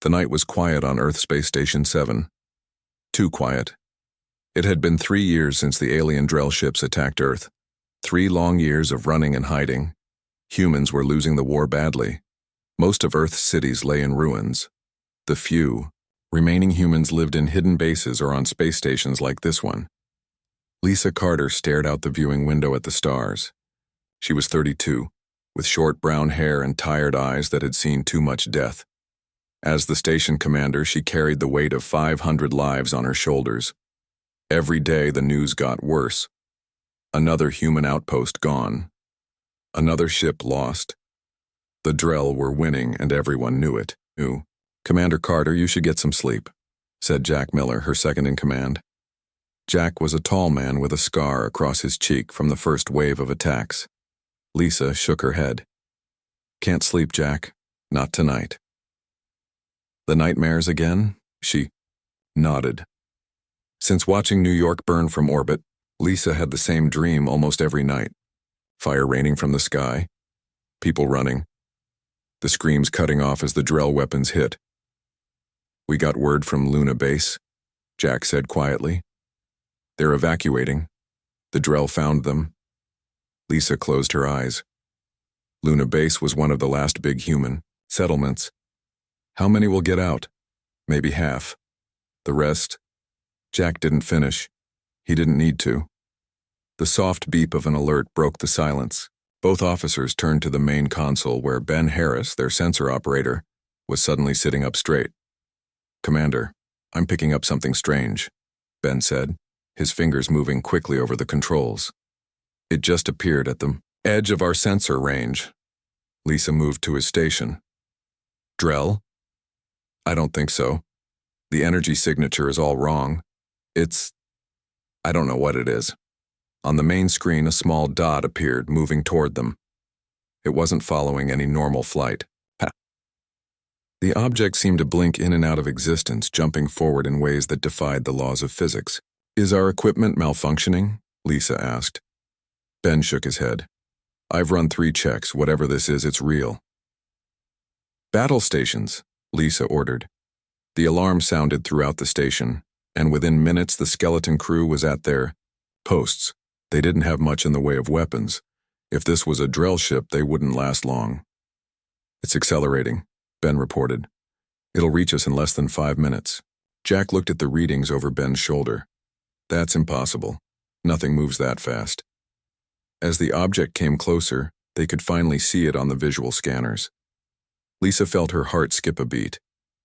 The night was quiet on Earth Space Station 7. Too quiet. It had been 3 years since the alien Drell ships attacked Earth. 3 long years of running and hiding. Humans were losing the war badly. Most of Earth's cities lay in ruins. The few remaining humans lived in hidden bases or on space stations like this one. Lisa Carter stared out the viewing window at the stars. She was 32, with short brown hair and tired eyes that had seen too much death. As the station commander, she carried the weight of 500 lives on her shoulders. Every day the news got worse. Another human outpost gone. Another ship lost. The Drell were winning and everyone knew it. "Commander Carter, you should get some sleep," said Jack Miller, her second in command. Jack was a tall man with a scar across his cheek from the first wave of attacks. Lisa shook her head. "Can't sleep, Jack. Not tonight." "The nightmares again?" She nodded. Since watching New York burn from orbit, Lisa had the same dream almost every night. Fire raining from the sky. People running. The screams cutting off as the Drell weapons hit. "We got word from Luna Base," Jack said quietly. "They're evacuating. The Drell found them." Lisa closed her eyes. Luna Base was one of the last big human settlements. "How many will get out?" "Maybe half. The rest?" Jack didn't finish. He didn't need to. The soft beep of an alert broke the silence. Both officers turned to the main console where Ben Harris, their sensor operator, was suddenly sitting up straight. "Commander, I'm picking up something strange," Ben said, his fingers moving quickly over the controls. "It just appeared at the edge of our sensor range." Lisa moved to his station. "Drell?" "I don't think so. The energy signature is all wrong. I don't know what it is." On the main screen, a small dot appeared, moving toward them. It wasn't following any normal flight. The object seemed to blink in and out of existence, jumping forward in ways that defied the laws of physics. "Is our equipment malfunctioning?" Lisa asked. Ben shook his head. "I've run 3 checks. Whatever this is, it's real." "Battle stations," Lisa ordered. The alarm sounded throughout the station, and within minutes the skeleton crew was at their posts. They didn't have much in the way of weapons. If this was a Drell ship, they wouldn't last long. "It's accelerating," Ben reported. "It'll reach us in less than 5 minutes." Jack looked at the readings over Ben's shoulder. "That's impossible. Nothing moves that fast." As the object came closer, they could finally see it on the visual scanners. Lisa felt her heart skip a beat.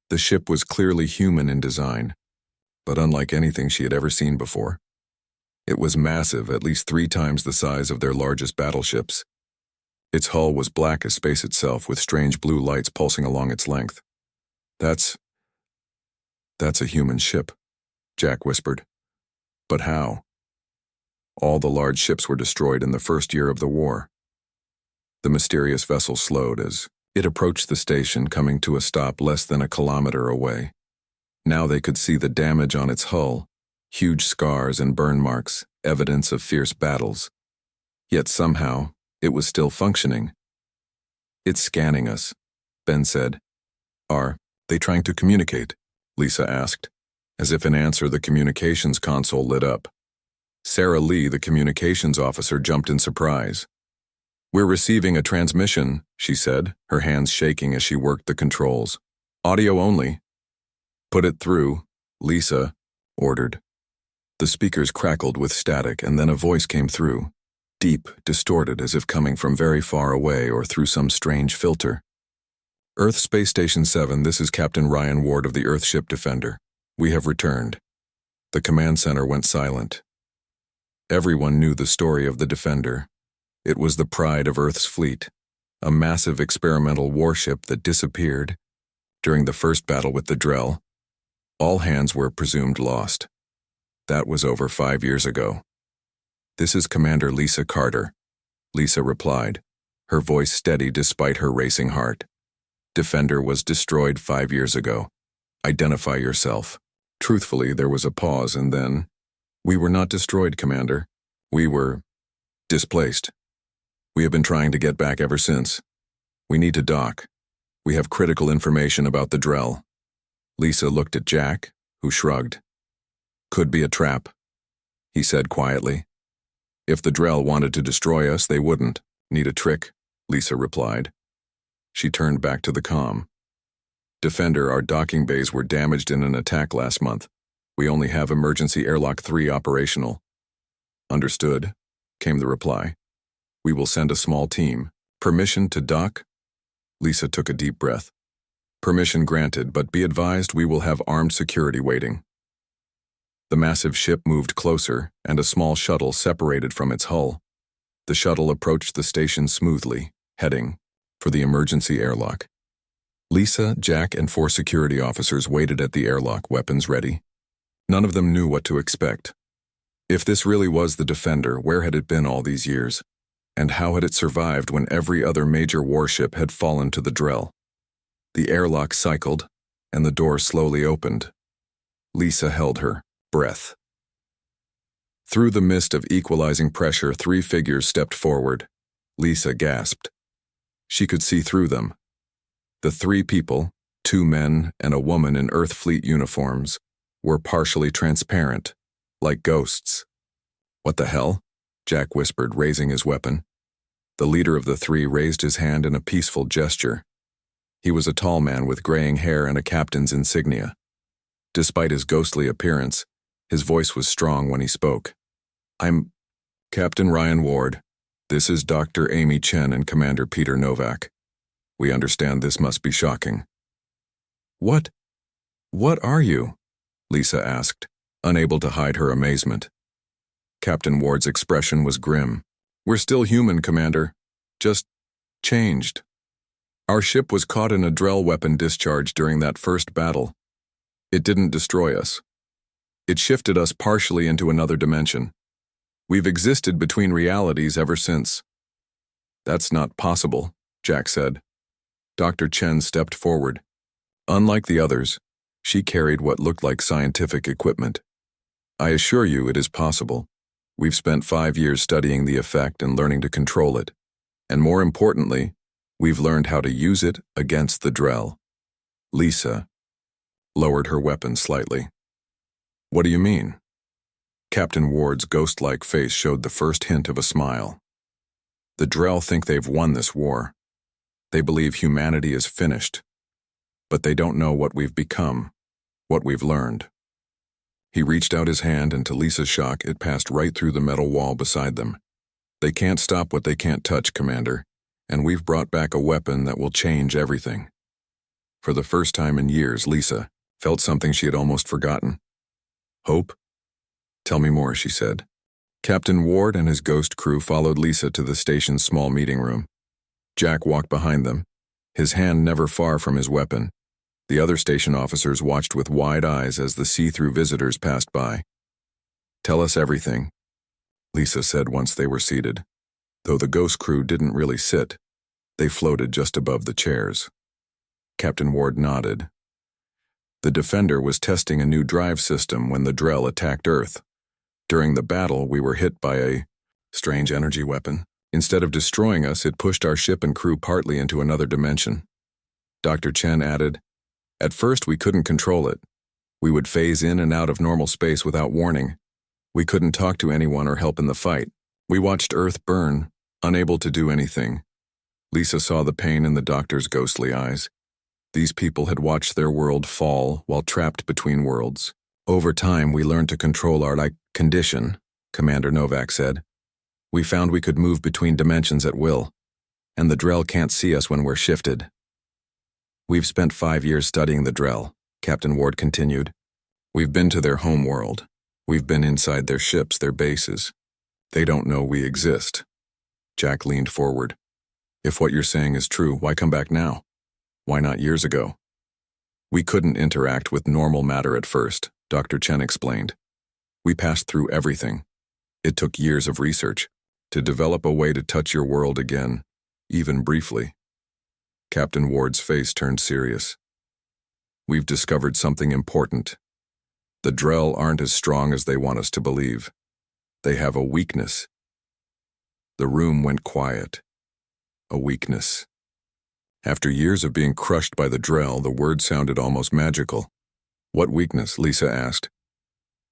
The ship was clearly human in design, but unlike anything she had ever seen before. It was massive, at least 3 times the size of their largest battleships. Its hull was black as space itself, with strange blue lights pulsing along its length. That's a human ship," Jack whispered. "But how?" "All the large ships were destroyed in the first year of the war." The mysterious vessel slowed as it approached the station, coming to a stop less than a kilometer away. Now they could see the damage on its hull, huge scars and burn marks, evidence of fierce battles. Yet somehow, it was still functioning. "It's scanning us," Ben said. "Are they trying to communicate?" Lisa asked. As if in answer, the communications console lit up. Sarah Lee, the communications officer, jumped in surprise. "We're receiving a transmission," she said, her hands shaking as she worked the controls. "Audio only." "Put it through," Lisa ordered. The speakers crackled with static, and then a voice came through, deep, distorted, as if coming from very far away or through some strange filter. "Earth Space Station 7, this is Captain Ryan Ward of the Earthship Defender. We have returned." The command center went silent. Everyone knew the story of the Defender. It was the pride of Earth's fleet, a massive experimental warship that disappeared during the first battle with the Drell. All hands were presumed lost. That was over 5 years ago. "This is Commander Lisa Carter," Lisa replied, her voice steady despite her racing heart. "Defender was destroyed 5 years ago. Identify yourself." Truthfully, there was a pause, and then, "We were not destroyed, Commander. We were displaced. We have been trying to get back ever since. We need to dock. We have critical information about the Drell." Lisa looked at Jack, who shrugged. Could be a trap, he said quietly. If the Drell wanted to destroy us, they wouldn't. Need a trick, Lisa replied. She turned back to the comm. Defender, our docking bays were damaged in an attack last month. We only have emergency airlock 3 operational. Understood, came the reply. We will send a small team. Permission to dock? Lisa took a deep breath. Permission granted, but be advised we will have armed security waiting. The massive ship moved closer, and a small shuttle separated from its hull. The shuttle approached the station smoothly, heading for the emergency airlock. Lisa, Jack, and 4 security officers waited at the airlock, weapons ready. None of them knew what to expect. If this really was the Defender, where had it been all these years? And how had it survived when every other major warship had fallen to the Drell? The airlock cycled, and the door slowly opened. Lisa held her breath. Through the mist of equalizing pressure, 3 figures stepped forward. Lisa gasped. She could see through them. The 3 people, 2 men and a woman in Earth Fleet uniforms, were partially transparent, like ghosts. What the hell? Jack whispered, raising his weapon. The leader of the 3 raised his hand in a peaceful gesture. He was a tall man with graying hair and a captain's insignia. Despite his ghostly appearance, his voice was strong when he spoke. I'm Captain Ryan Ward. This is Dr. Amy Chen and Commander Peter Novak. We understand this must be shocking. What are you? Lisa asked, unable to hide her amazement. Captain Ward's expression was grim. We're still human, Commander. Just changed. Our ship was caught in a Drell weapon discharge during that first battle. It didn't destroy us. It shifted us partially into another dimension. We've existed between realities ever since. That's not possible, Jack said. Dr. Chen stepped forward. Unlike the others, she carried what looked like scientific equipment. I assure you it is possible. We've spent 5 years studying the effect and learning to control it. And more importantly, we've learned how to use it against the Drell. Lisa lowered her weapon slightly. What do you mean? Captain Ward's ghost-like face showed the first hint of a smile. The Drell think they've won this war. They believe humanity is finished. But they don't know what we've become, what we've learned. He reached out his hand, and to Lisa's shock, it passed right through the metal wall beside them. They can't stop what they can't touch, Commander, and we've brought back a weapon that will change everything. For the first time in years, Lisa felt something she had almost forgotten. Hope? Tell me more, she said. Captain Ward and his ghost crew followed Lisa to the station's small meeting room. Jack walked behind them, his hand never far from his weapon. The other station officers watched with wide eyes as the see-through visitors passed by. Tell us everything, Lisa said once they were seated. Though the ghost crew didn't really sit, they floated just above the chairs. Captain Ward nodded. The Defender was testing a new drive system when the Drell attacked Earth. During the battle, we were hit by a strange energy weapon. Instead of destroying us, it pushed our ship and crew partly into another dimension. Dr. Chen added, At first, we couldn't control it. We would phase in and out of normal space without warning. We couldn't talk to anyone or help in the fight. We watched Earth burn, unable to do anything. Lisa saw the pain in the doctor's ghostly eyes. These people had watched their world fall while trapped between worlds. Over time, we learned to control our condition, Commander Novak said. We found we could move between dimensions at will, and the Drell can't see us when we're shifted. We've spent 5 years studying the Drell, Captain Ward continued. We've been to their home world. We've been inside their ships, their bases. They don't know we exist. Jack leaned forward. If what you're saying is true, why come back now? Why not years ago? We couldn't interact with normal matter at first, Dr. Chen explained. We passed through everything. It took years of research to develop a way to touch your world again, even briefly. Captain Ward's face turned serious. We've discovered something important. The Drell aren't as strong as they want us to believe. They have a weakness. The room went quiet. A weakness. After years of being crushed by the Drell, the word sounded almost magical. What weakness? Lisa asked.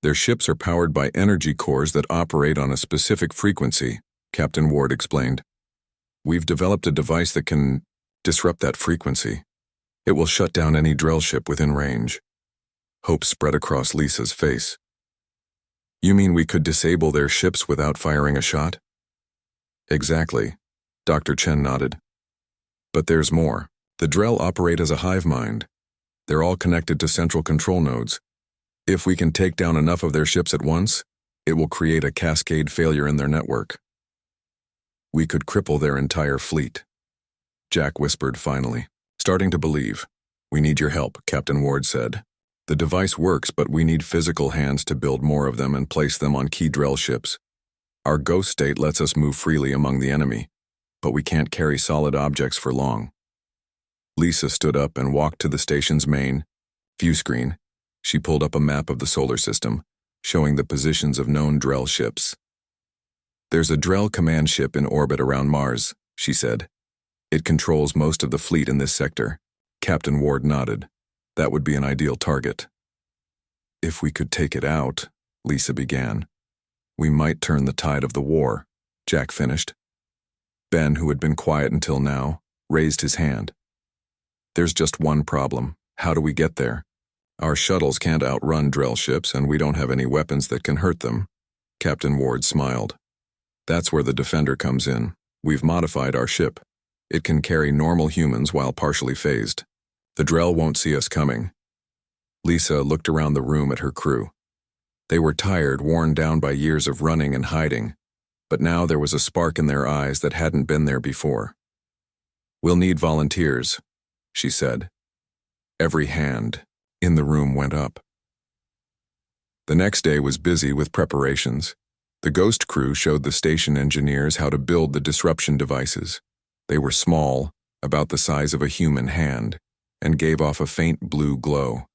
Their ships are powered by energy cores that operate on a specific frequency, Captain Ward explained. We've developed a device that can disrupt that frequency. It will shut down any Drell ship within range. Hope spread across Lisa's face. You mean we could disable their ships without firing a shot? Exactly, Dr. Chen nodded. But there's more. The Drell operate as a hive mind. They're all connected to central control nodes. If we can take down enough of their ships at once, it will create a cascade failure in their network. We could cripple their entire fleet. Jack whispered finally, starting to believe. We need your help, Captain Ward said. The device works, but we need physical hands to build more of them and place them on key Drell ships. Our ghost state lets us move freely among the enemy, but we can't carry solid objects for long. Lisa stood up and walked to the station's main view screen. She pulled up a map of the solar system, showing the positions of known Drell ships. There's a Drell command ship in orbit around Mars, she said. It controls most of the fleet in this sector. Captain Ward nodded. That would be an ideal target. If we could take it out, Lisa began. We might turn the tide of the war, Jack finished. Ben, who had been quiet until now, raised his hand. There's just one problem. How do we get there? Our shuttles can't outrun Drell ships, and we don't have any weapons that can hurt them. Captain Ward smiled. That's where the Defender comes in. We've modified our ship. It can carry normal humans while partially phased. The Drell won't see us coming. Lisa looked around the room at her crew. They were tired, worn down by years of running and hiding, but now there was a spark in their eyes that hadn't been there before. We'll need volunteers, she said. Every hand in the room went up. The next day was busy with preparations. The Ghost crew showed the station engineers how to build the disruption devices. They were small, about the size of a human hand, and gave off a faint blue glow.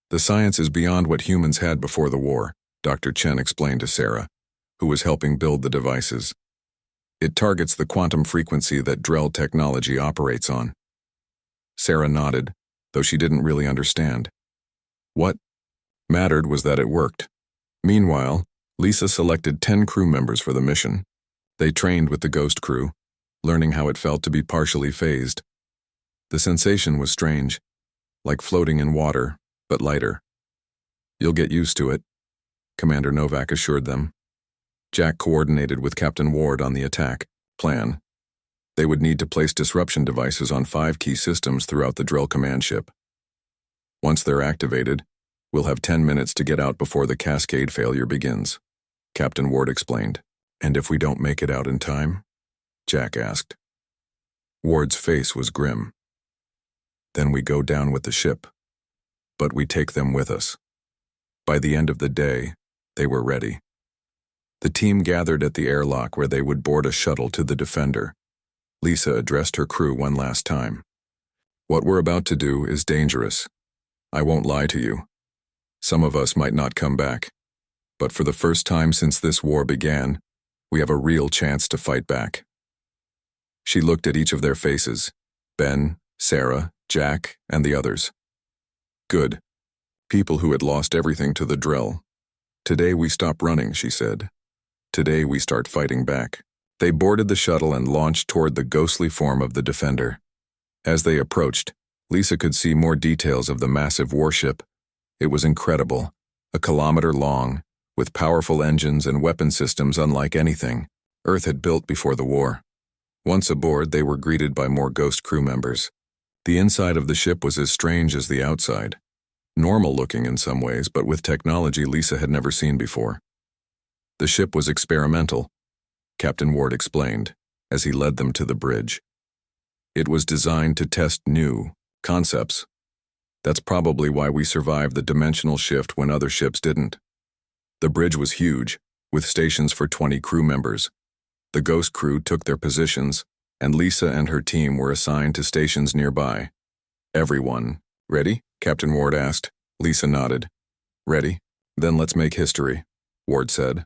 The science is beyond what humans had before the war, Dr. Chen explained to Sarah, who was helping build the devices. It targets the quantum frequency that Drell technology operates on. Sarah nodded, though she didn't really understand. What mattered was that it worked. Meanwhile, Lisa selected 10 crew members for the mission. They trained with the Ghost crew, learning how it felt to be partially phased. The sensation was strange, like floating in water, but lighter. You'll get used to it, Commander Novak assured them. Jack coordinated with Captain Ward on the attack plan. They would need to place disruption devices on 5 key systems throughout the Drell command ship. Once they're activated, we'll have 10 minutes to get out before the cascade failure begins, Captain Ward explained. And if we don't make it out in time? Jack asked. Ward's face was grim. Then we go down with the ship. But we take them with us. By the end of the day, they were ready. The team gathered at the airlock where they would board a shuttle to the Defender. Lisa addressed her crew one last time. What we're about to do is dangerous. I won't lie to you. Some of us might not come back. But for the first time since this war began, we have a real chance to fight back. She looked at each of their faces, Ben, Sarah, Jack, and the others. Good. People who had lost everything to the Drell. Today we stop running, she said. Today we start fighting back. They boarded the shuttle and launched toward the ghostly form of the Defender. As they approached, Lisa could see more details of the massive warship. It was incredible, 1 kilometer long, with powerful engines and weapon systems unlike anything Earth had built before the war. Once aboard, they were greeted by more Ghost crew members. The inside of the ship was as strange as the outside. Normal-looking in some ways, but with technology Lisa had never seen before. The ship was experimental, Captain Ward explained, as he led them to the bridge. It was designed to test new concepts. That's probably why we survived the dimensional shift when other ships didn't. The bridge was huge, with stations for 20 crew members. The Ghost crew took their positions, and Lisa and her team were assigned to stations nearby. Everyone, ready? Captain Ward asked. Lisa nodded. Ready? Then let's make history, Ward said.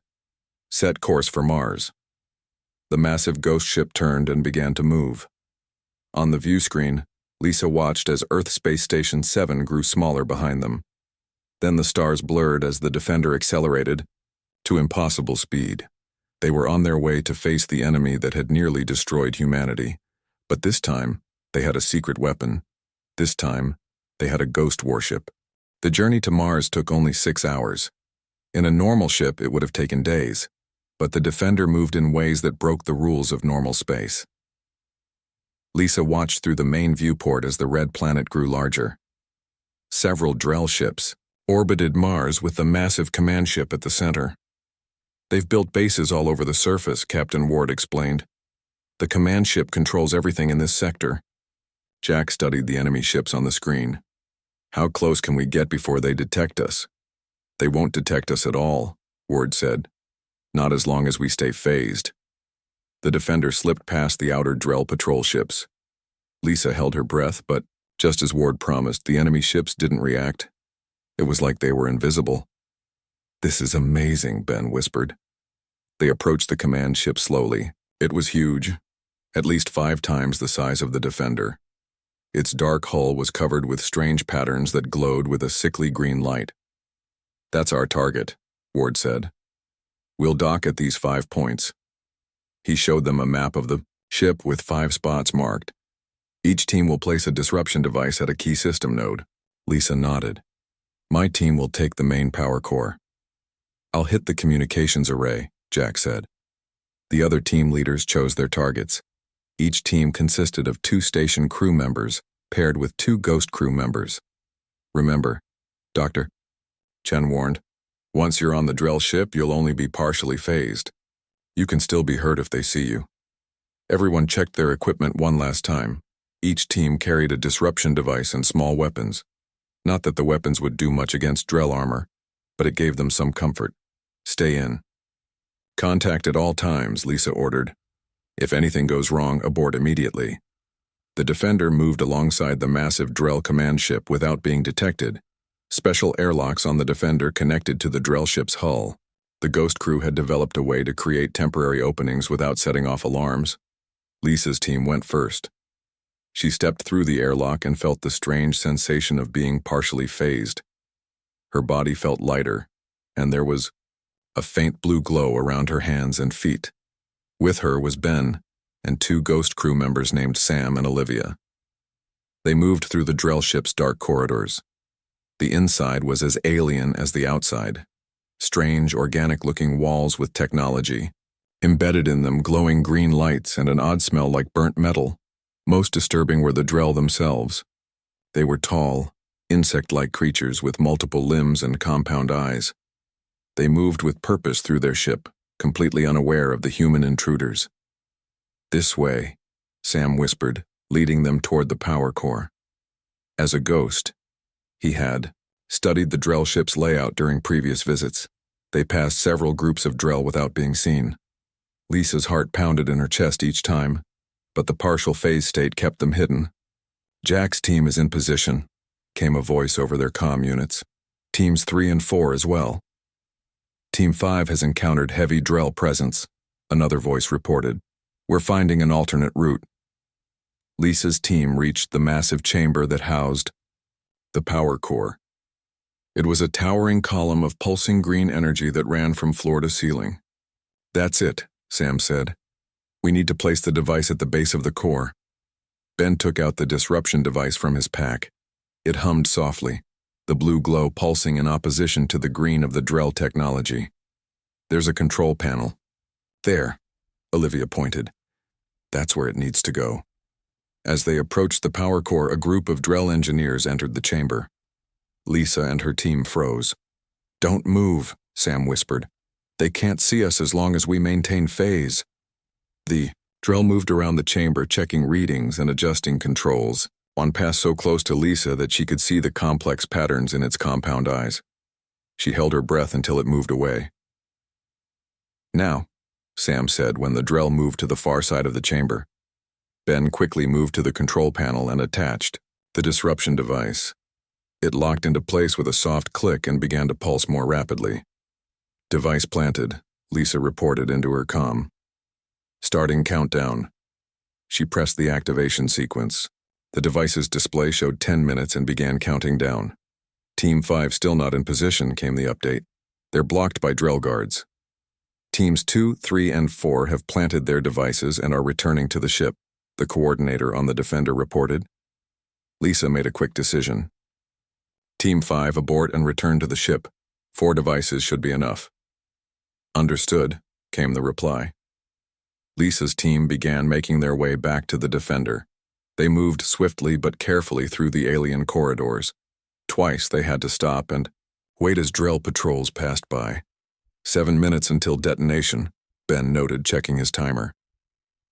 Set course for Mars. The massive Ghost ship turned and began to move. On the view screen, Lisa watched as Earth Space Station 7 grew smaller behind them. Then the stars blurred as the Defender accelerated to impossible speed. They were on their way to face the enemy that had nearly destroyed humanity. But this time, they had a secret weapon. This time, they had a ghost warship. The journey to Mars took only 6 hours. In a normal ship, it would have taken days. But the Defender moved in ways that broke the rules of normal space. Lisa watched through the main viewport as the red planet grew larger. Several Drell ships orbited Mars with the massive command ship at the center. "They've built bases all over the surface," Captain Ward explained. "The command ship controls everything in this sector." Jack studied the enemy ships on the screen. "How close can we get before they detect us?" "They won't detect us at all," Ward said. "Not as long as we stay phased." The Defender slipped past the outer Drell patrol ships. Lisa held her breath, but, just as Ward promised, the enemy ships didn't react. It was like they were invisible. "This is amazing," Ben whispered. They approached the command ship slowly. It was huge, at least 5 times the size of the Defender. Its dark hull was covered with strange patterns that glowed with a sickly green light. "That's our target," Ward said. "We'll dock at these 5 points." He showed them a map of the ship with 5 spots marked. "Each team will place a disruption device at a key system node." Lisa nodded. "My team will take the main power core." "I'll hit the communications array," Jack said. The other team leaders chose their targets. Each team consisted of 2 station crew members, paired with 2 ghost crew members. "Remember, Doctor," Chen warned, "once you're on the Drell ship, you'll only be partially phased. You can still be hurt if they see you." Everyone checked their equipment one last time. Each team carried a disruption device and small weapons. Not that the weapons would do much against Drell armor, but it gave them some comfort. "Stay in." "Contact at all times," Lisa ordered. "If anything goes wrong, abort immediately." The Defender moved alongside the massive Drell command ship without being detected. Special airlocks on the Defender connected to the Drell ship's hull. The ghost crew had developed a way to create temporary openings without setting off alarms. Lisa's team went first. She stepped through the airlock and felt the strange sensation of being partially phased. Her body felt lighter, and there was a faint blue glow around her hands and feet. With her was Ben, and 2 ghost crew members named Sam and Olivia. They moved through the Drell ship's dark corridors. The inside was as alien as the outside. Strange, organic-looking walls with technology. Embedded in them, glowing green lights and an odd smell like burnt metal. Most disturbing were the Drell themselves. They were tall, insect-like creatures with multiple limbs and compound eyes. They moved with purpose through their ship, completely unaware of the human intruders. "This way," Sam whispered, leading them toward the power core. As a ghost, he had studied the Drell ship's layout during previous visits. They passed several groups of Drell without being seen. Lisa's heart pounded in her chest each time, but the partial phase state kept them hidden. "Jack's team is in position," came a voice over their comm units. "Teams 3 and 4 as well." "Team 5 has encountered heavy Drell presence," another voice reported. "We're finding an alternate route." Lisa's team reached the massive chamber that housed the power core. It was a towering column of pulsing green energy that ran from floor to ceiling. "That's it," Sam said. "We need to place the device at the base of the core." Ben took out the disruption device from his pack. It hummed softly, the blue glow pulsing in opposition to the green of the Drell technology. "There's a control panel." "There," Olivia pointed. "That's where it needs to go." As they approached the power core, a group of Drell engineers entered the chamber. Lisa and her team froze. "Don't move," Sam whispered. "They can't see us as long as we maintain phase." The Drell moved around the chamber, checking readings and adjusting controls. One passed so close to Lisa that she could see the complex patterns in its compound eyes. She held her breath until it moved away. "Now," Sam said when the Drell moved to the far side of the chamber. Ben quickly moved to the control panel and attached the disruption device. It locked into place with a soft click and began to pulse more rapidly. "Device planted," Lisa reported into her comm. "Starting countdown." She pressed the activation sequence. The device's display showed 10 minutes and began counting down. Team 5 still not in position, came the update. They're blocked by drill guards. Teams 2, 3, and 4 have planted their devices and are returning to the ship, the coordinator on the Defender reported. Lisa made a quick decision. Team 5, abort and return to the ship. 4 devices should be enough. Understood, came the reply. Lisa's team began making their way back to the Defender. They moved swiftly but carefully through the alien corridors. Twice they had to stop and wait as drill patrols passed by. 7 minutes until detonation, Ben noted, checking his timer.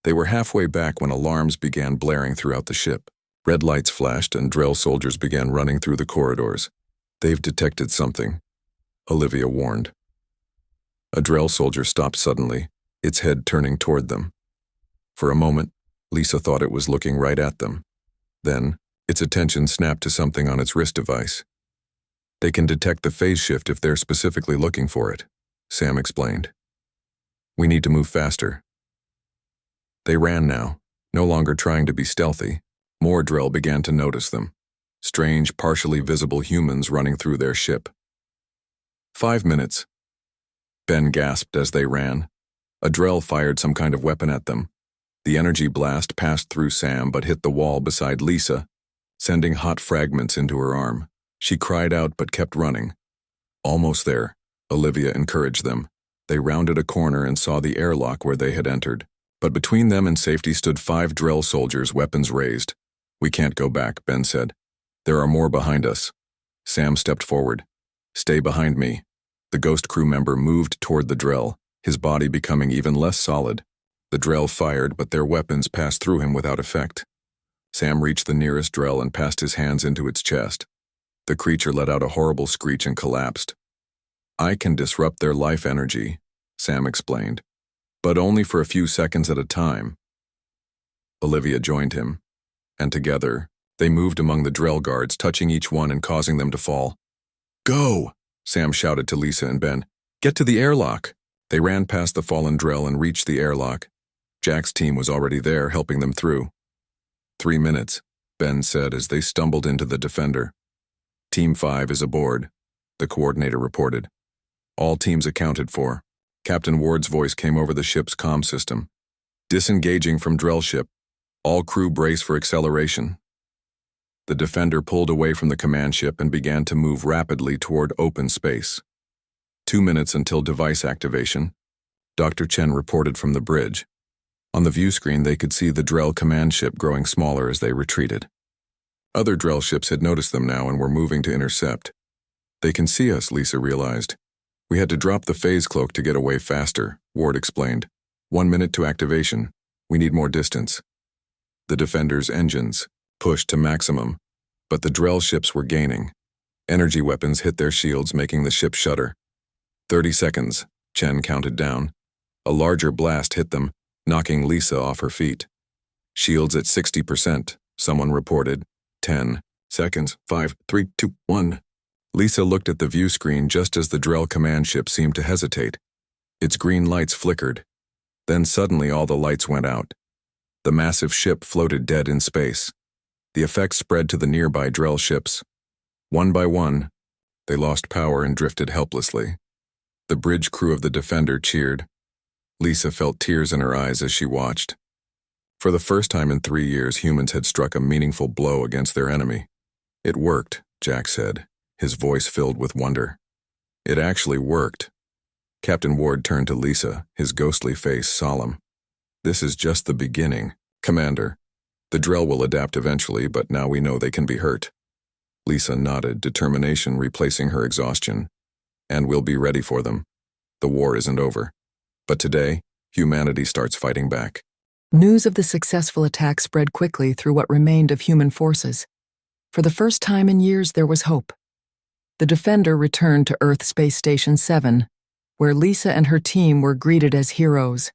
They were halfway back when alarms began blaring throughout the ship. Red lights flashed and drill soldiers began running through the corridors. They've detected something, Olivia warned. A drill soldier stopped suddenly, its head turning toward them. For a moment, Lisa thought it was looking right at them. Then, its attention snapped to something on its wrist device. They can detect the phase shift if they're specifically looking for it, Sam explained. We need to move faster. They ran now, no longer trying to be stealthy. More drill began to notice them. Strange, partially visible humans running through their ship. 5 minutes. Ben gasped as they ran. A drill fired some kind of weapon at them. The energy blast passed through Sam but hit the wall beside Lisa, sending hot fragments into her arm. She cried out but kept running. Almost there, Olivia encouraged them. They rounded a corner and saw the airlock where they had entered. But between them and safety stood 5 drill soldiers, weapons raised. We can't go back, Ben said. There are more behind us. Sam stepped forward. Stay behind me. The ghost crew member moved toward the drill, his body becoming even less solid. The drill fired, but their weapons passed through him without effect. Sam reached the nearest drill and passed his hands into its chest. The creature let out a horrible screech and collapsed. I can disrupt their life energy, Sam explained, but only for a few seconds at a time. Olivia joined him, and together, they moved among the drill guards, touching each one and causing them to fall. Go! Sam shouted to Lisa and Ben. Get to the airlock! They ran past the fallen drill and reached the airlock. Jack's team was already there, helping them through. 3 minutes, Ben said as they stumbled into the Defender. Team 5 is aboard, the coordinator reported. All teams accounted for. Captain Ward's voice came over the ship's comm system. Disengaging from drill ship. All crew brace for acceleration. The Defender pulled away from the command ship and began to move rapidly toward open space. 2 minutes until device activation. Dr. Chen reported from the bridge. On the view screen, they could see the Drell command ship growing smaller as they retreated. Other Drell ships had noticed them now and were moving to intercept. They can see us, Lisa realized. We had to drop the phase cloak to get away faster, Ward explained. 1 minute to activation. We need more distance. The Defender's engines pushed to maximum, but the Drell ships were gaining. Energy weapons hit their shields, making the ship shudder. 30 seconds, Chen counted down. A larger blast hit them, knocking Lisa off her feet. Shields at 60%, someone reported. 10 seconds, 5, 3, 2, 1. Lisa looked at the view screen just as the Drell command ship seemed to hesitate. Its green lights flickered. Then suddenly all the lights went out. The massive ship floated dead in space. The effects spread to the nearby Drell ships. One by one, they lost power and drifted helplessly. The bridge crew of the Defender cheered. Lisa felt tears in her eyes as she watched. For the first time in 3 years, humans had struck a meaningful blow against their enemy. It worked, Jack said, his voice filled with wonder. It actually worked. Captain Ward turned to Lisa, his ghostly face solemn. This is just the beginning, Commander. The Drell will adapt eventually, but now we know they can be hurt. Lisa nodded, determination replacing her exhaustion. And we'll be ready for them. The war isn't over. But today, humanity starts fighting back. News of the successful attack spread quickly through what remained of human forces. For the first time in years, there was hope. The Defender returned to Earth Space Station 7, where Lisa and her team were greeted as heroes.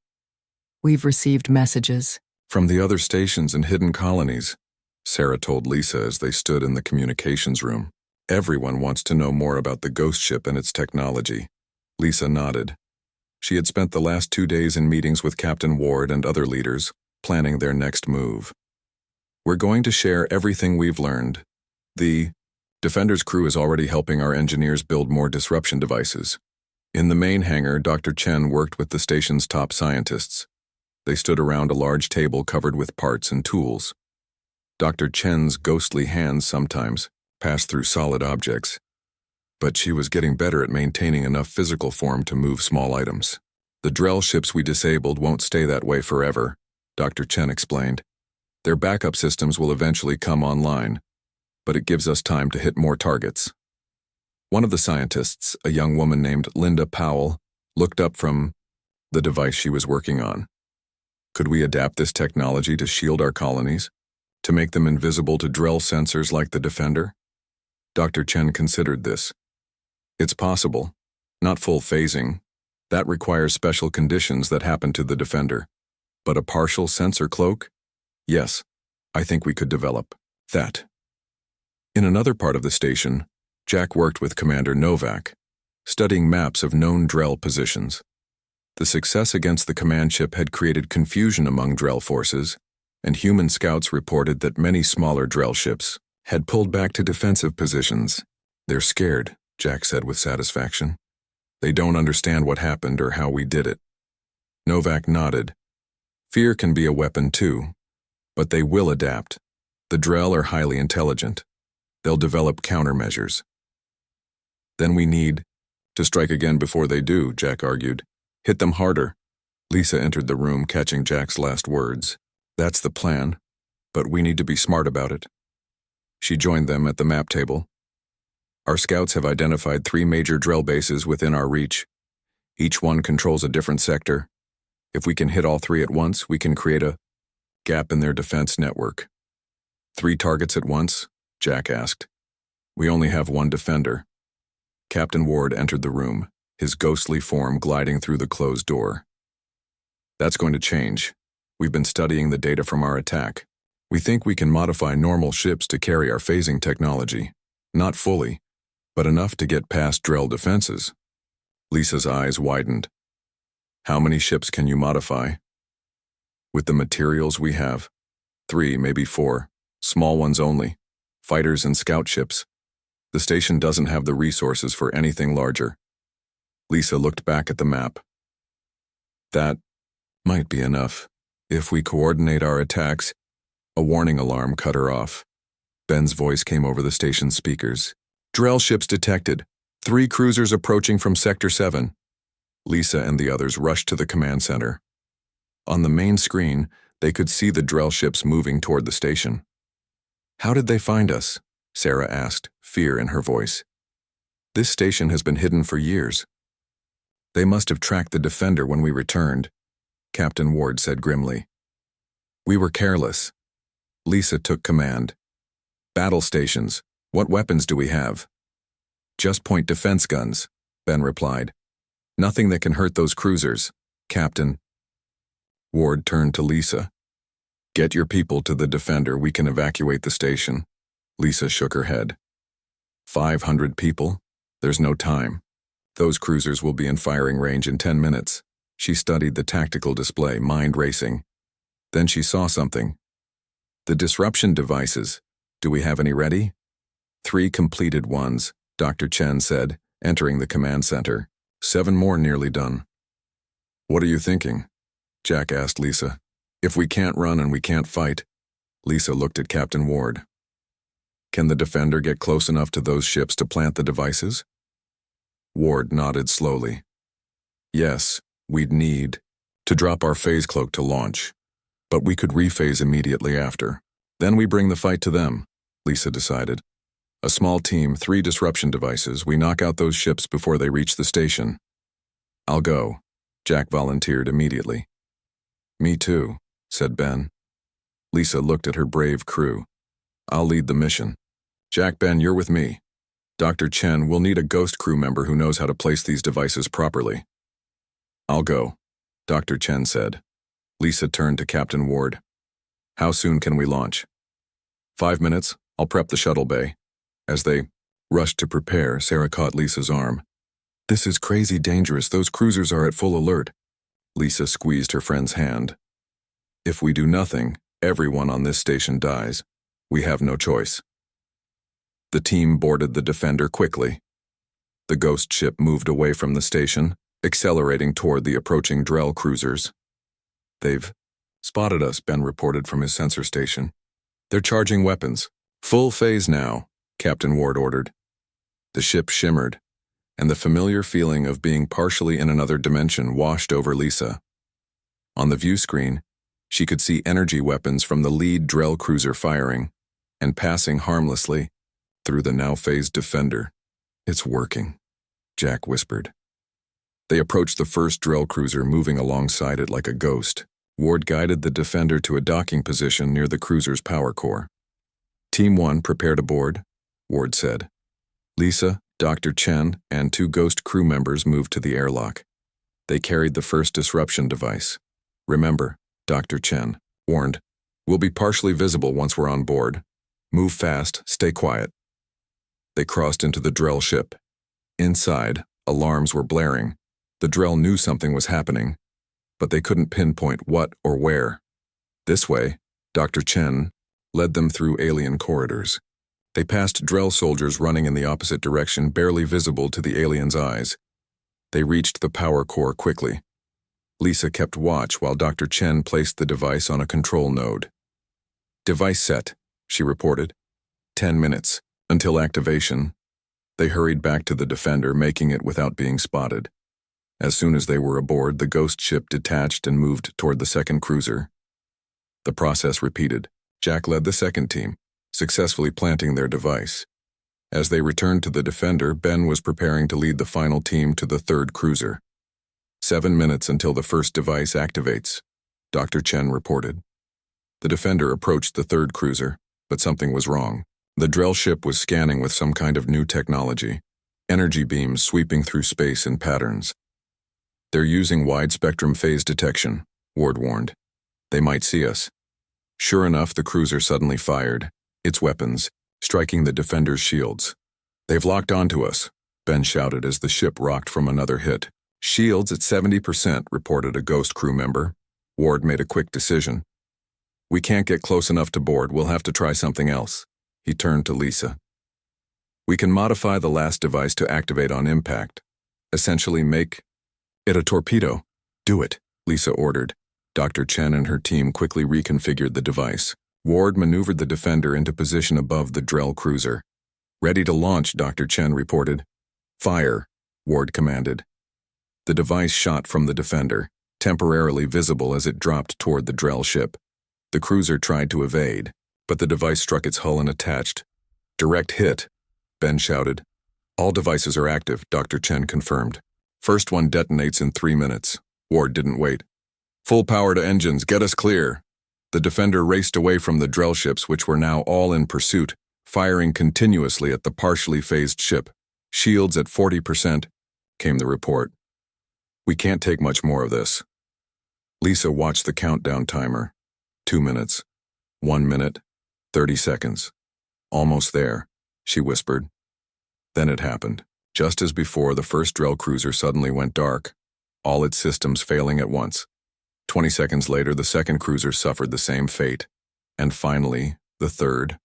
We've received messages from the other stations and hidden colonies, Sarah told Lisa as they stood in the communications room. Everyone wants to know more about the ghost ship and its technology. Lisa nodded. She had spent the last 2 days in meetings with Captain Ward and other leaders, planning their next move. We're going to share everything we've learned. The Defender's crew is already helping our engineers build more disruption devices. In the main hangar, Dr. Chen worked with the station's top scientists. They stood around a large table covered with parts and tools. Dr. Chen's ghostly hands sometimes passed through solid objects, but she was getting better at maintaining enough physical form to move small items. The Drell ships we disabled won't stay that way forever, Dr. Chen explained. Their backup systems will eventually come online, but it gives us time to hit more targets. One of the scientists, a young woman named Linda Powell, looked up from the device she was working on. Could we adapt this technology to shield our colonies? To make them invisible to Drell sensors like the Defender? Dr. Chen considered this. It's possible. Not full phasing. That requires special conditions that happen to the Defender. But a partial sensor cloak? Yes, I think we could develop that. In another part of the station, Jack worked with Commander Novak, studying maps of known Drell positions. The success against the command ship had created confusion among Drell forces, and human scouts reported that many smaller Drell ships had pulled back to defensive positions. They're scared, Jack said with satisfaction. They don't understand what happened or how we did it. Novak nodded. Fear can be a weapon too, but they will adapt. The Drell are highly intelligent. They'll develop countermeasures. Then we need to strike again before they do, Jack argued. Hit them harder. Lisa entered the room, catching Jack's last words. That's the plan, but we need to be smart about it. She joined them at the map table. Our scouts have identified 3 major Drell bases within our reach. Each one controls a different sector. If we can hit all 3 at once, we can create a gap in their defense network. 3 targets at once? Jack asked. We only have 1 defender. Captain Ward entered the room, his ghostly form gliding through the closed door. That's going to change. We've been studying the data from our attack. We think we can modify normal ships to carry our phasing technology. Not fully, but enough to get past Drell defenses. Lisa's eyes widened. How many ships can you modify? With the materials we have, 3, maybe 4, small ones only, fighters and scout ships. The station doesn't have the resources for anything larger. Lisa looked back at the map. That might be enough. If we coordinate our attacks. A warning alarm cut her off. Ben's voice came over the station's speakers. Drell ships detected. 3 cruisers approaching from Sector 7. Lisa and the others rushed to the command center. On the main screen, they could see the Drell ships moving toward the station. How did they find us? Sarah asked, fear in her voice. This station has been hidden for years. They must have tracked the Defender when we returned, Captain Ward said grimly. We were careless. Lisa took command. Battle stations. What weapons do we have? Just point defense guns, Ben replied. Nothing that can hurt those cruisers, Captain. Ward turned to Lisa. Get your people to the Defender. We can evacuate the station. Lisa shook her head. 500 people? There's no time. Those cruisers will be in firing range in 10 minutes. She studied the tactical display, mind racing. Then she saw something. The disruption devices. Do we have any ready? 3 completed ones, Dr. Chen said, entering the command center. 7 more nearly done. What are you thinking? Jack asked Lisa. If we can't run and we can't fight. Lisa looked at Captain Ward. Can the Defender get close enough to those ships to plant the devices? Ward nodded slowly. Yes, we'd need to drop our phase cloak to launch, but we could rephase immediately after. Then we bring the fight to them, Lisa decided. A small team, 3 disruption devices, we knock out those ships before they reach the station. I'll go, Jack volunteered immediately. Me too, said Ben. Lisa looked at her brave crew. I'll lead the mission. Jack, Ben, you're with me. Dr. Chen, we'll need a ghost crew member who knows how to place these devices properly. I'll go, Dr. Chen said. Lisa turned to Captain Ward. How soon can we launch? 5 minutes. I'll prep the shuttle bay. As they rushed to prepare, Sarah caught Lisa's arm. This is crazy dangerous. Those cruisers are at full alert. Lisa squeezed her friend's hand. If we do nothing, everyone on this station dies. We have no choice. The team boarded the Defender quickly. The ghost ship moved away from the station, accelerating toward the approaching Drell cruisers. "They've spotted us," Ben reported from his sensor station. "They're charging weapons. Full phase now," Captain Ward ordered. The ship shimmered, and the familiar feeling of being partially in another dimension washed over Lisa. On the view screen, she could see energy weapons from the lead Drell cruiser firing and passing harmlessly through the now-phased Defender. "It's working," Jack whispered. They approached the first Drell cruiser, moving alongside it like a ghost. Ward guided the Defender to a docking position near the cruiser's power core. "Team 1, prepare to board," Ward said. Lisa, Dr. Chen, and 2 ghost crew members moved to the airlock. They carried the first disruption device. "Remember," Dr. Chen warned, "we'll be partially visible once we're on board. Move fast, stay quiet." They crossed into the Drell ship. Inside, alarms were blaring. The Drell knew something was happening, but they couldn't pinpoint what or where. This way, Dr. Chen led them through alien corridors. They passed Drell soldiers running in the opposite direction, barely visible to the aliens' eyes. They reached the power core quickly. Lisa kept watch while Dr. Chen placed the device on a control node. "Device set," she reported. 10 minutes until activation. They hurried back to the Defender, making it without being spotted. As soon as they were aboard, the ghost ship detached and moved toward the second cruiser. The process repeated. Jack led the second team, successfully planting their device. As they returned to the Defender, Ben was preparing to lead the final team to the third cruiser. 7 minutes until the first device activates, Dr. Chen reported. The Defender approached the third cruiser, but something was wrong. The Drell ship was scanning with some kind of new technology, energy beams sweeping through space in patterns. "They're using wide-spectrum phase detection," Ward warned. "They might see us." Sure enough, the cruiser suddenly fired, its weapons striking the Defender's shields. "They've locked onto us," Ben shouted as the ship rocked from another hit. "Shields at 70%, reported a ghost crew member. Ward made a quick decision. "We can't get close enough to board. We'll have to try something else." He turned to Lisa. "We can modify the last device to activate on impact. Essentially make it a torpedo." "Do it," Lisa ordered. Dr. Chen and her team quickly reconfigured the device. Ward maneuvered the Defender into position above the Drell cruiser. "Ready to launch," Dr. Chen reported. "Fire," Ward commanded. The device shot from the Defender, temporarily visible as it dropped toward the Drell ship. The cruiser tried to evade, but the device struck its hull and attached. "Direct hit," Ben shouted. "All devices are active," Dr. Chen confirmed. "First one detonates in 3 minutes." Ward didn't wait. "Full power to engines, get us clear." The Defender raced away from the Drell ships, which were now all in pursuit, firing continuously at the partially phased ship. "Shields at 40%, came the report. "We can't take much more of this." Lisa watched the countdown timer. 2 minutes. 1 minute. 30 seconds. "Almost there," she whispered. Then it happened. Just as before, the first Drell cruiser suddenly went dark, all its systems failing at once. 20 seconds later, the second cruiser suffered the same fate. And finally, the third.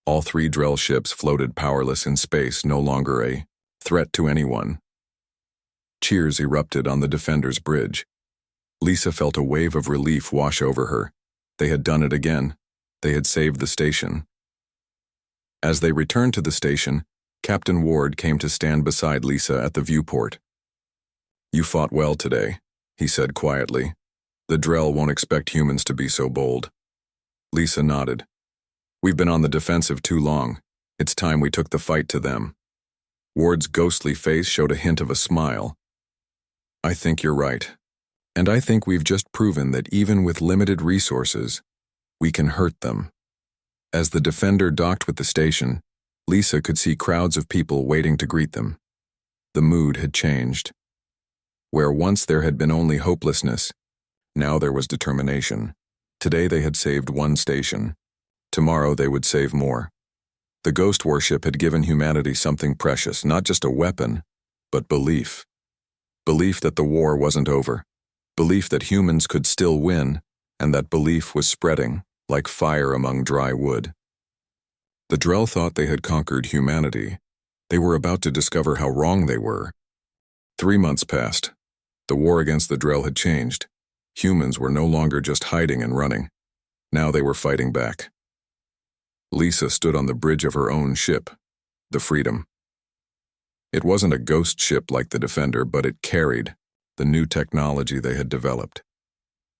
All 3 Drell ships floated powerless in space, no longer a threat to anyone. Cheers erupted on the Defender's bridge. Lisa felt a wave of relief wash over her. They had done it again. They had saved the station. As they returned to the station, Captain Ward came to stand beside Lisa at the viewport. "You fought well today," he said quietly. "The Drell won't expect humans to be so bold." Lisa nodded. "We've been on the defensive too long. It's time we took the fight to them." Ward's ghostly face showed a hint of a smile. "I think you're right. And I think we've just proven that even with limited resources, we can hurt them." As the Defender docked with the station, Lisa could see crowds of people waiting to greet them. The mood had changed. Where once there had been only hopelessness, now there was determination. Today they had saved one station. Tomorrow they would save more. The ghost warship had given humanity something precious, not just a weapon, but belief. Belief that the war wasn't over. Belief that humans could still win, and that belief was spreading like fire among dry wood. The Drell thought they had conquered humanity. They were about to discover how wrong they were. 3 months passed. The war against the Drell had changed. Humans were no longer just hiding and running. Now they were fighting back. Lisa stood on the bridge of her own ship, the Freedom. It wasn't a ghost ship like the Defender, but it carried the new technology they had developed.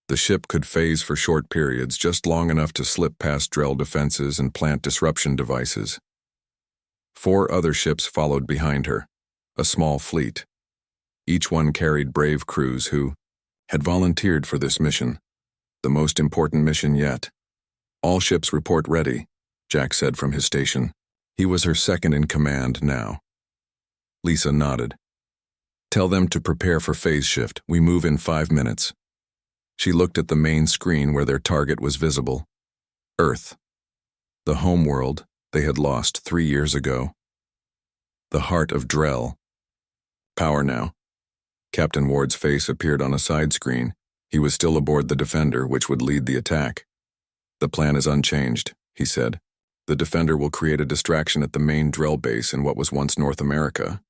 The ship could phase for short periods, just long enough to slip past Drell defenses and plant disruption devices. 4 other ships followed behind her, a small fleet. Each one carried brave crews who had volunteered for this mission, the most important mission yet. "All ships report ready," Jack said from his station. He was her second in command now. Lisa nodded. "Tell them to prepare for phase shift. We move in 5 minutes." She looked at the main screen where their target was visible. Earth. The homeworld they had lost 3 years ago. The heart of Drell. Power now. Captain Ward's face appeared on a side screen. He was still aboard the Defender, which would lead the attack. "The plan is unchanged," he said. "The Defender will create a distraction at the main Drell base in what was once North America.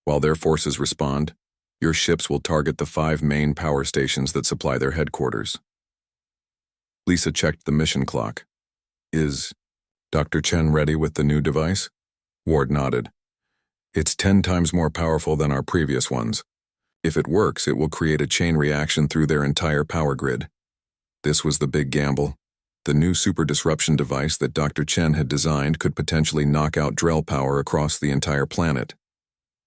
While their forces respond, your ships will target the 5 main power stations that supply their headquarters." Lisa checked the mission clock. "Is Dr. Chen ready with the new device?" Ward nodded. "It's 10 times more powerful than our previous ones. If it works, it will create a chain reaction through their entire power grid." This was the big gamble. The new super disruption device that Dr. Chen had designed could potentially knock out Drell power across the entire planet.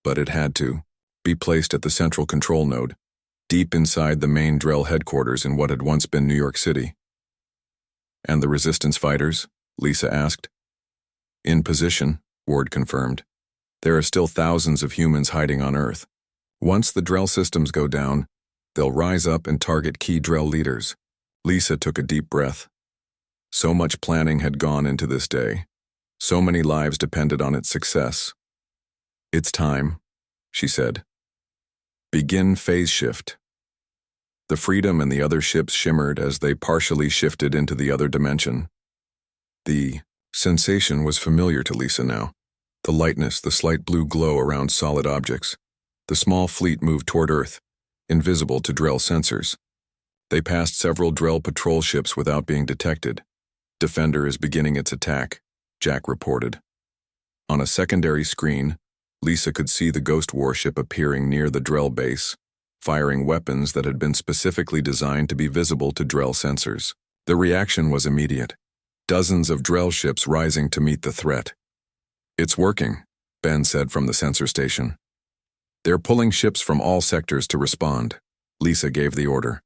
But it had to be placed at the central control node, deep inside the main Drell headquarters in what had once been New York City. "And the resistance fighters?" Lisa asked. "In position," Ward confirmed. "There are still thousands of humans hiding on Earth. Once the Drell systems go down, they'll rise up and target key Drell leaders." Lisa took a deep breath. So much planning had gone into this day. So many lives depended on its success. "It's time," she said. "Begin phase shift." The Freedom and the other ships shimmered as they partially shifted into the other dimension. The sensation was familiar to Lisa now. The lightness, the slight blue glow around solid objects. The small fleet moved toward Earth, invisible to Drell sensors. They passed several Drell patrol ships without being detected. "Defender is beginning its attack," Jack reported. On a secondary screen, Lisa could see the ghost warship appearing near the Drell base, firing weapons that had been specifically designed to be visible to Drell sensors. The reaction was immediate. Dozens of Drell ships rising to meet the threat. "It's working," Ben said from the sensor station. "They're pulling ships from all sectors to respond." Lisa gave the order.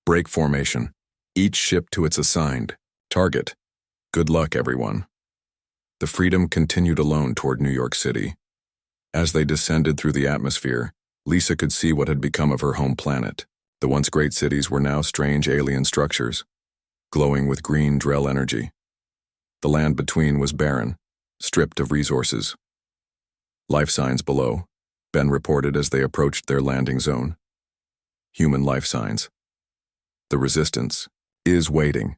"Break formation. Each ship to its assigned target. Good luck, everyone." The Freedom continued alone toward New York City. As they descended through the atmosphere, Lisa could see what had become of her home planet. The once great cities were now strange alien structures, glowing with green Drell energy. The land between was barren, stripped of resources. "Life signs below," Ben reported as they approached their landing zone. "Human life signs. The resistance is waiting."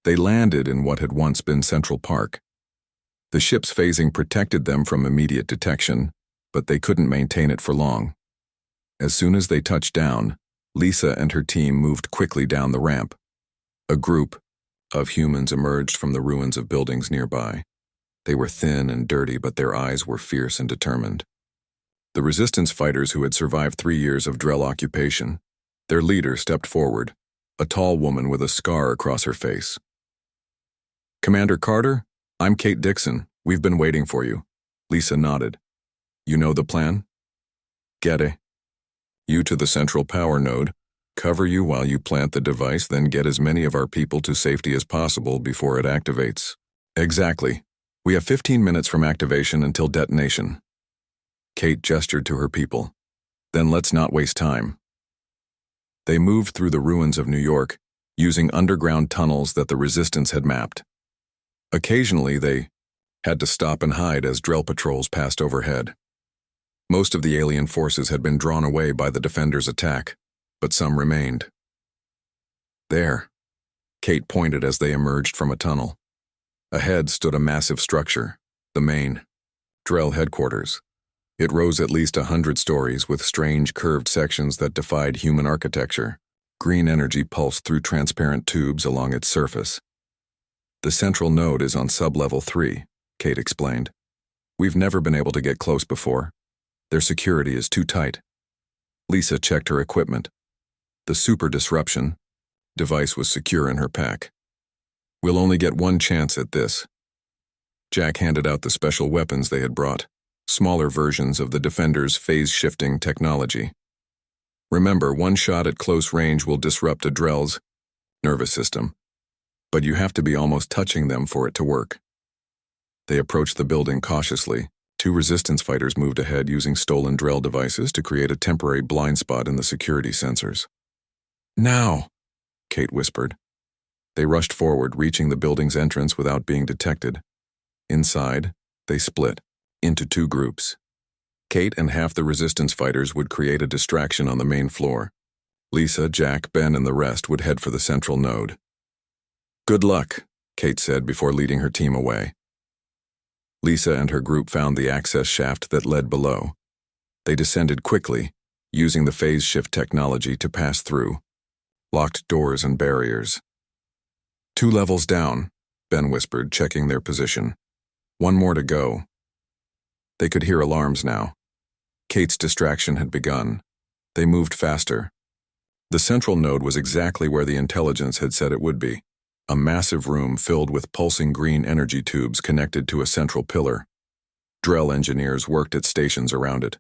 They landed in what had once been Central Park. The ship's phasing protected them from immediate detection, but they couldn't maintain it for long. As soon as they touched down, Lisa and her team moved quickly down the ramp. A group of humans emerged from the ruins of buildings nearby. They were thin and dirty, but their eyes were fierce and determined. The resistance fighters who had survived 3 years of Drell occupation. Their leader stepped forward, a tall woman with a scar across her face. "Commander Carter, I'm Kate Dixon. We've been waiting for you." Lisa nodded. "You know the plan?" "Get it. You to the central power node, cover you while you plant the device, then get as many of our people to safety as possible before it activates." "Exactly. We have 15 minutes from activation until detonation." Kate gestured to her people. "Then let's not waste time." They moved through the ruins of New York, using underground tunnels that the resistance had mapped. Occasionally, they had to stop and hide as Drell patrols passed overhead. Most of the alien forces had been drawn away by the Defender's attack, but some remained. "There," Kate pointed as they emerged from a tunnel. Ahead stood a massive structure, the main Drell headquarters. It rose at least 100 stories with strange curved sections that defied human architecture. Green energy pulsed through transparent tubes along its surface. The central node is on sub-level 3, Kate explained. We've never been able to get close before. Their security is too tight. Lisa checked her equipment. The super disruption device was secure in her pack. We'll only get one chance at this. Jack handed out the special weapons they had brought, smaller versions of the Defender's phase-shifting technology. Remember, one shot at close range will disrupt a Drell's nervous system, but you have to be almost touching them for it to work. They approached the building cautiously. 2 resistance fighters moved ahead using stolen Drell devices to create a temporary blind spot in the security sensors. Now, Kate whispered. They rushed forward, reaching the building's entrance without being detected. Inside, they split into 2 groups. Kate and half the resistance fighters would create a distraction on the main floor. Lisa, Jack, Ben, and the rest would head for the central node. Good luck, Kate said before leading her team away. Lisa and her group found the access shaft that led below. They descended quickly, using the phase shift technology to pass through. Locked doors and barriers. 2 levels down, Ben whispered, checking their position. 1 more to go. They could hear alarms now. Kate's distraction had begun. They moved faster. The central node was exactly where the intelligence had said it would be. A massive room filled with pulsing green energy tubes connected to a central pillar. Drell engineers worked at stations around it.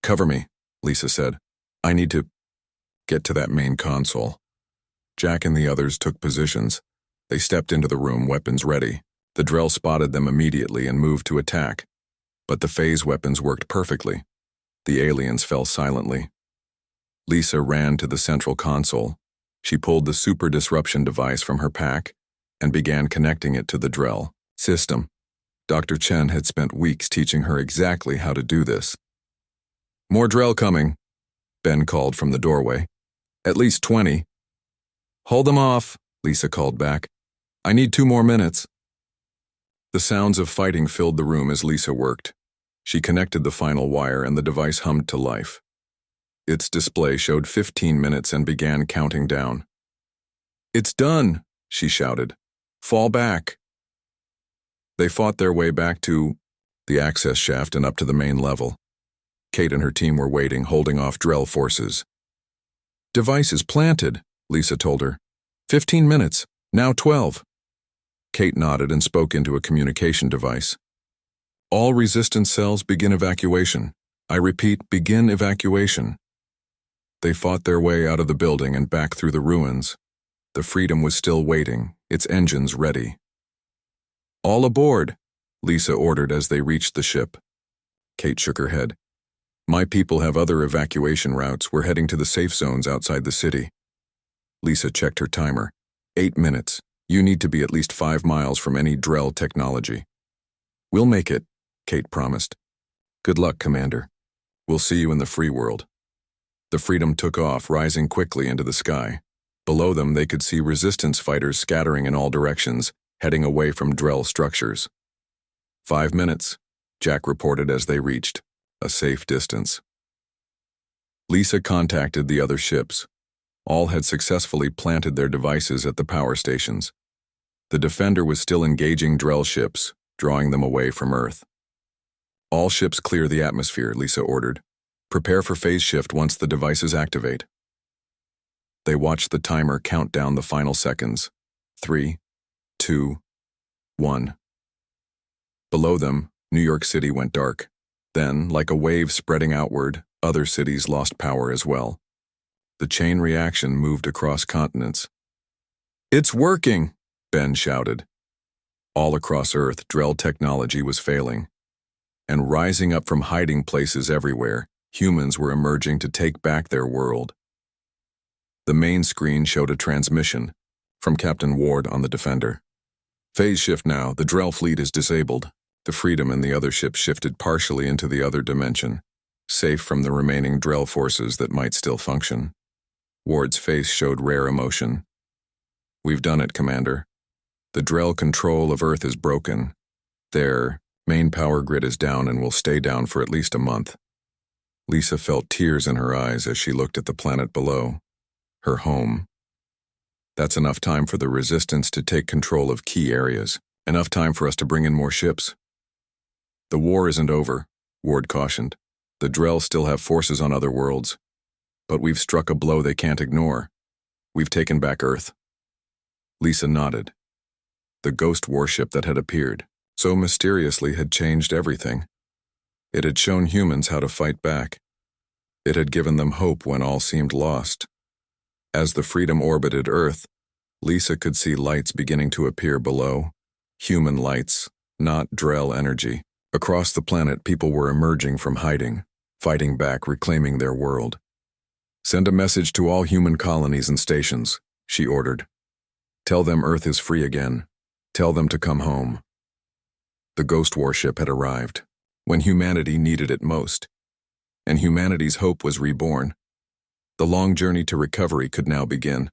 Cover me, Lisa said. I need to get to that main console. Jack and the others took positions. They stepped into the room, weapons ready. The Drell spotted them immediately and moved to attack. But the phase weapons worked perfectly. The aliens fell silently. Lisa ran to the central console. She pulled the super disruption device from her pack and began connecting it to the Drell system. Dr. Chen had spent weeks teaching her exactly how to do this. More Drell coming, Ben called from the doorway. At least 20. Hold them off, Lisa called back. I need 2 more minutes. The sounds of fighting filled the room as Lisa worked. She connected the final wire and the device hummed to life. Its display showed 15 minutes and began counting down. It's done, she shouted. Fall back. They fought their way back to the access shaft and up to the main level. Kate and her team were waiting, holding off Drell forces. Device is planted, Lisa told her. 15 minutes, now 12. Kate nodded and spoke into a communication device. All resistance cells begin evacuation. I repeat, begin evacuation. They fought their way out of the building and back through the ruins. The Freedom was still waiting, its engines ready. All aboard, Lisa ordered as they reached the ship. Kate shook her head. My people have other evacuation routes. We're heading to the safe zones outside the city. Lisa checked her timer. 8 minutes. You need to be at least 5 miles from any Drell technology. We'll make it, Kate promised. Good luck, Commander. We'll see you in the free world. The Freedom took off, rising quickly into the sky. Below them, they could see resistance fighters scattering in all directions, heading away from Drell structures. 5 minutes, Jack reported as they reached a safe distance. Lisa contacted the other ships. All had successfully planted their devices at the power stations. The Defender was still engaging Drell ships, drawing them away from Earth. All ships clear the atmosphere, Lisa ordered. Prepare for phase shift once the devices activate. They watched the timer count down the final seconds. 3, 2, 1. Below them, New York City went dark. Then, like a wave spreading outward, other cities lost power as well. The chain reaction moved across continents. It's working, Ben shouted. All across Earth, Drell technology was failing. And rising up from hiding places everywhere, humans were emerging to take back their world. The main screen showed a transmission from Captain Ward on the Defender. Phase shift now, the Drell fleet is disabled. The Freedom and the other ships shifted partially into the other dimension, safe from the remaining Drell forces that might still function. Ward's face showed rare emotion. We've done it, Commander. The Drell control of Earth is broken. Their main power grid is down and will stay down for at least a month. Lisa felt tears in her eyes as she looked at the planet below, her home. That's enough time for the Resistance to take control of key areas. Enough time for us to bring in more ships. The war isn't over, Ward cautioned. The Drell still have forces on other worlds. But we've struck a blow they can't ignore. We've taken back Earth. Lisa nodded. The ghost warship that had appeared so mysteriously had changed everything. It had shown humans how to fight back. It had given them hope when all seemed lost. As the Freedom orbited Earth, Lisa could see lights beginning to appear below. Human lights, not Drell energy. Across the planet, people were emerging from hiding, fighting back, reclaiming their world. Send a message to all human colonies and stations, she ordered. Tell them Earth is free again. Tell them to come home. The ghost warship had arrived, when humanity needed it most. And humanity's hope was reborn. The long journey to recovery could now begin.